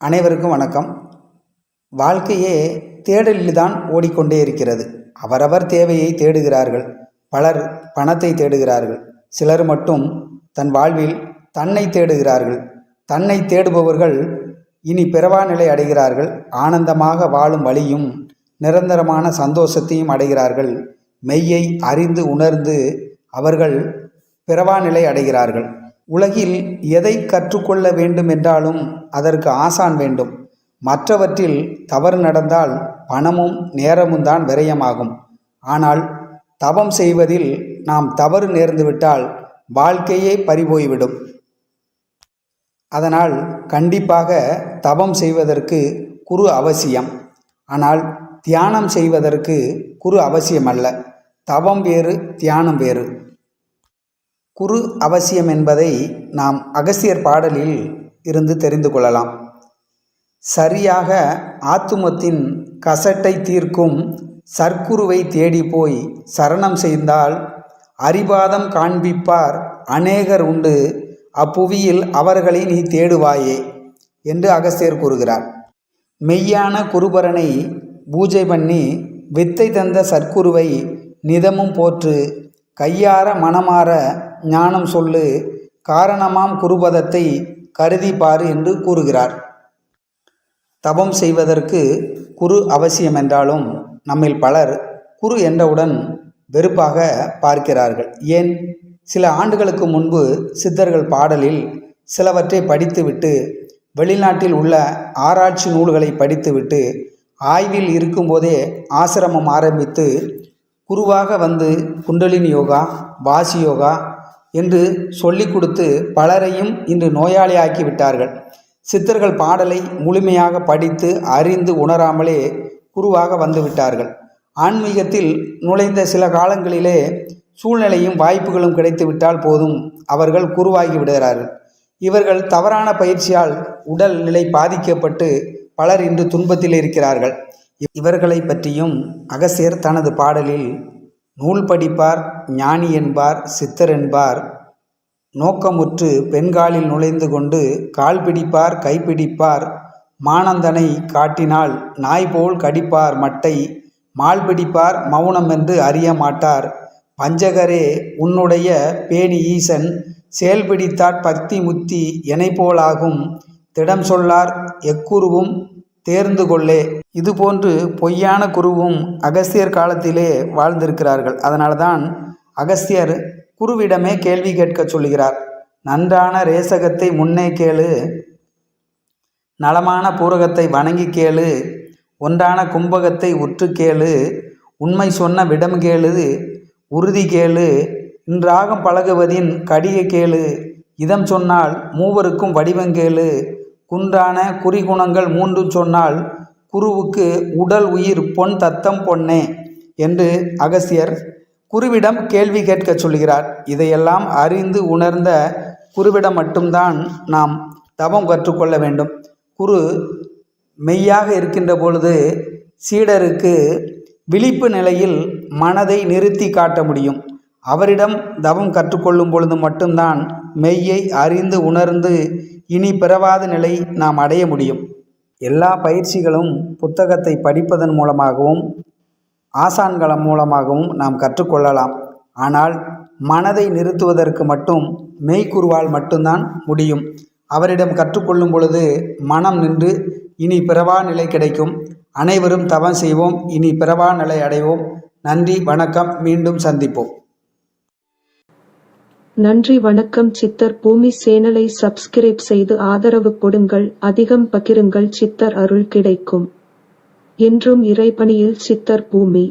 அனைவருக்கும் வணக்கம். வாழ்க்கையே தேடலில்தான் ஓடிக்கொண்டே இருக்கிறது. அவரவர் தேவையை தேடுகிறார்கள். பலர் பணத்தை தேடுகிறார்கள். சிலர் மட்டும் தன் வாழ்வில் தன்னை தேடுகிறார்கள். தன்னை தேடுபவர்கள் இனி பிறவா நிலை அடைகிறார்கள். ஆனந்தமாக வாழும் வழியும் நிரந்தரமான சந்தோஷத்தையும் அடைகிறார்கள். மெய்யை அறிந்து உணர்ந்து அவர்கள் பிறவா நிலை அடைகிறார்கள். உலகில் எதை கற்றுக்கொள்ள வேண்டும் என்றாலும் அதற்கு ஆசான் வேண்டும். மற்றவற்றில் தவறு நடந்தால் பணமும் நேரமும் தான் விரயமாகும். ஆனால் தவம் செய்வதில் நாம் தவறு நேர்ந்துவிட்டால் வாழ்க்கையே பறிபோய்விடும். அதனால் கண்டிப்பாக தவம் செய்வதற்கு குரு அவசியம். ஆனால் தியானம் செய்வதற்கு குரு அவசியமல்ல. தவம் வேறு, தியானம் வேறு. குரு அவசியம் என்பதை நாம் அகஸ்தியர் பாடலில் இருந்து தெரிந்து கொள்ளலாம். சரியாக ஆத்துமத்தின் கசட்டை தீர்க்கும் சர்க்குருவை தேடி போய் சரணம் செய்தால் அரிபாதம் காண்பிப்பார் அநேகர் உண்டு, அப்புவியில் அவர்களை நீ தேடுவாயே என்று அகஸ்தியர் கூறுகிறார். மெய்யான குருபரனை பூஜை பண்ணி வித்தை தந்த சர்க்குருவை நிதமும் போற்று, கையார மனமாற ஞானம் சொல்லு, காரணமாம் குருபதத்தை கருதி பாரு என்று கூறுகிறார். தவம் செய்வதற்கு குரு அவசியம் என்றாலும் நம்மில் பலர் குரு என்றவுடன் வெறுப்பாக பார்க்கிறார்கள். ஏன்? சில ஆண்டுகளுக்கு முன்பு சித்தர்கள் பாடலில் சிலவற்றை படித்துவிட்டு வெளிநாட்டில் உள்ள ஆராய்ச்சி நூல்களை படித்துவிட்டு ஆய்வில் இருக்கும்போதே ஆசிரமம் ஆரம்பித்து குருவாக வந்து குண்டலினி யோகா, வாசி யோகா என்று சொல்லிக் கொடுத்து பலரையும் இன்று நோயாளியாக்கி விட்டார்கள். சித்தர்கள் பாடலை முழுமையாக படித்து அறிந்து உணராமலே குருவாக வந்து விட்டார்கள். ஆன்மீகத்தில் நுழைந்த சில காலங்களிலே சூழ்நிலையும் வாய்ப்புகளும் கிடைத்துவிட்டால் போதும், அவர்கள் குருவாகி விடுகிறார்கள். இவர்கள் தவறான பயிற்சியால் உடல் நிலை பாதிக்கப்பட்டு பலர் இன்று துன்பத்தில் இருக்கிறார்கள். இவர்களை பற்றியும் அகஸ்தியர் தனது பாடலில் நூல் படிப்பார் ஞானி என்பார் சித்தர் என்பார், நோக்கமுற்று பெண்காலில் நுழைந்து கொண்டு கால் பிடிப்பார் கைப்பிடிப்பார், மானந்தனை காட்டினால் நாய் போல் கடிப்பார் மட்டை, மால் பிடிப்பார் மௌனம் என்று அறிய மாட்டார், பஞ்சகரே உன்னுடைய பேணி ஈசன், செயல்பிடித்தாற் பக்தி முத்தி எனை போலாகும், திடம் சொல்லார் எக்குருவும் தேர்ந்து கொள்ளே. இதுபோன்று பொய்யான குருவும் அகஸ்தியர் காலத்திலே வாழ்ந்திருக்கிறார்கள். அதனால்தான் அகஸ்தியர் குருவிடமே கேள்வி கேட்க சொல்கிறார். நன்றான ரேசகத்தை முன்னே கேளு, நலமான பூரகத்தை வணங்கி கேளு, ஒன்றான கும்பகத்தை உற்று கேளு, உண்மை சொன்ன விடம் கேளு, உறுதி கேளு, இன்றாகம் பழகுவதின் கடிய கேளு, இதம் சொன்னால் மூவருக்கும் வடிவங்கேளு, குன்றான குறிகுணங்கள் மூன்றும் சொன்னால் குருவுக்கு உடல் உயிர் பொன் தத்தம் பொன்னே என்று அகஸ்தியர் குருவிடம் கேள்வி கேட்க சொல்கிறார். இதையெல்லாம் அறிந்து உணர்ந்த குருவிடம் மட்டும்தான் நாம் தவம் கற்றுக்கொள்ள வேண்டும். குரு மெய்யாக இருக்கின்ற பொழுது சீடருக்கு விழிப்பு நிலையில் மனதை நிறுத்தி காட்ட முடியும். அவரிடம் தவம் கற்றுக்கொள்ளும் பொழுது மட்டும்தான் மெய்யை அறிந்து உணர்ந்து இனி பிறவாத நிலை நாம் அடைய முடியும். எல்லா பயிற்சிகளும் புத்தகத்தை படிப்பதன் மூலமாகவும் ஆசான்களம் மூலமாகவும் நாம் கற்றுக்கொள்ளலாம். ஆனால் மனதை நிறுத்துவதற்கு மட்டும் மெய்க்குருவால் மட்டும்தான் முடியும். அவரிடம் கற்றுக்கொள்ளும் பொழுது மனம் நின்று இனி பிறவா நிலை கிடைக்கும். அனைவரும் தவம் செய்வோம், இனி பிறவா நிலை அடைவோம். நன்றி, வணக்கம். மீண்டும் சந்திப்போம். நன்றி, வணக்கம். சித்தர் பூமி சேனலை சப்ஸ்கிரைப் செய்து ஆதரவு கொடுங்கள். அதிகம் பகிருங்கள். சித்தர் அருள் கிடைக்கும். என்றும் இறைபணியில் சித்தர் பூமி.